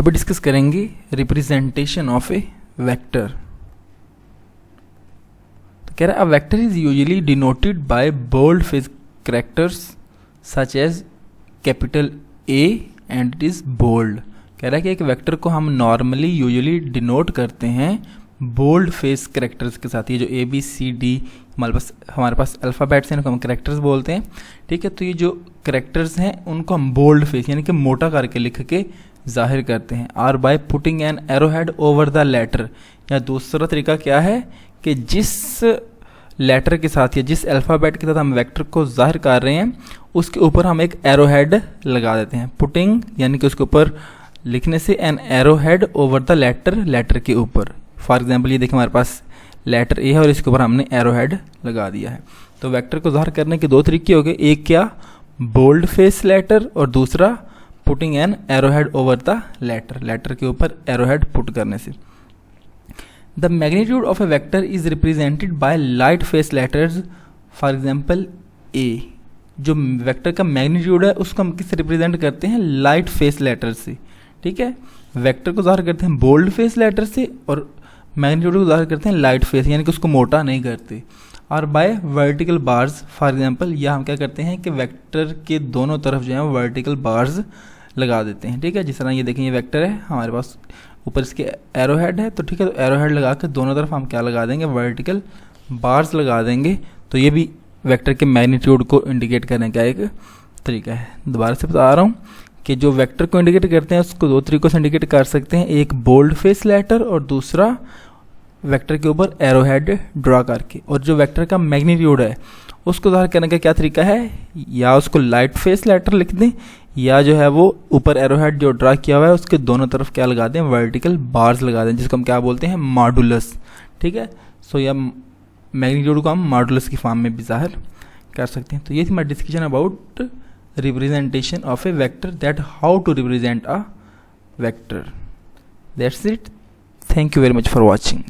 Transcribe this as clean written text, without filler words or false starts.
अभी डिस्कस करेंगे representation of a vector. तो कह रहा है a vector is usually denoted by bold face characters such as capital A and it is bold. कह रहा है कि एक वेक्टर को हम नॉर्मली डिनोट करते हैं बोल्ड फेस कैरेक्टर्स के साथ। ये जो ए बी सी डी हमारे पास अल्फ़ाबेट्स हैं इनको हम कैरेक्टर्स बोलते हैं, ठीक है। तो ये जो कैरेक्टर्स हैं उनको हम बोल्ड फेस यानी कि मोटा करके लिख के जाहिर करते हैं। Or by putting an arrowhead over the letter, या दूसरा तरीका क्या है कि जिस लेटर के साथ या जिस अल्फ़ाबेट के साथ हम वेक्टर को जाहिर कर रहे हैं उसके ऊपर हम एक एरोहेड लगा देते हैं। पुटिंग यानी कि उसके ऊपर लिखने से an arrowhead over the letter के ऊपर। फॉर एग्जाम्पल ये देखिए हमारे पास लेटर ए है और इसके ऊपर हमने एरोहेड लगा दिया है। तो वेक्टर को ज़ाहिर करने के दो तरीके हो गए, एक क्या बोल्ड फेस लेटर और दूसरा putting an arrowhead over the letter के ऊपर एरोहेड पुट करने से। The magnitude of a vector is represented by light face letters. For example A, जो वेक्टर का मैग्नीट्यूड है उसको हम किससे रिप्रेजेंट करते हैं, लाइट फेस लेटर से, ठीक है। वेक्टर को ज़ाहिर करते हैं बोल्ड फेस लेटर से और मैग्नीट्यूड को ज़ाहिर करते हैं लाइट फेस यानी कि उसको मोटा नहीं करते। और bye vertical bars, for example या हम क्या करते हैं कि वेक्टर के दोनों तरफ जो है वो वर्टिकल बार्स लगा देते हैं, ठीक है। जिस तरह ये देखें ये वेक्टर है हमारे पास, ऊपर इसके एरोहेड है, तो ठीक है, तो एरोहेड लगा के दोनों तरफ हम क्या लगा देंगे, वर्टिकल बार्स लगा देंगे। तो ये भी वेक्टर के मैग्नीट्यूड को इंडिकेट करने का एक तरीका है। दोबारा से बता रहा हूँ कि जो वेक्टर को इंडिकेट करते हैं उसको दो तरीकों से इंडिकेट कर सकते हैं, एक बोल्ड फेस लेटर और दूसरा वेक्टर के ऊपर एरोहेड ड्रा करके। और जो वेक्टर का मैग्नीट्यूड है उसको ज़ाहिर करने का क्या तरीका है, या उसको लाइट फेस लेटर लिख दें या जो है वो ऊपर एरोहेड जो ड्रा किया हुआ है उसके दोनों तरफ क्या लगा दें, वर्टिकल बार्स लगा दें, जिसको हम क्या बोलते हैं, मॉडुलस, ठीक है। सो या मैग्नीट्यूड को हम मॉडुलस की फॉर्म में भी ज़ाहिर कर सकते हैं। तो ये थी हमारी discussion about representation of a vector, that how to represent a vector. That's it. Thank you very much for watching.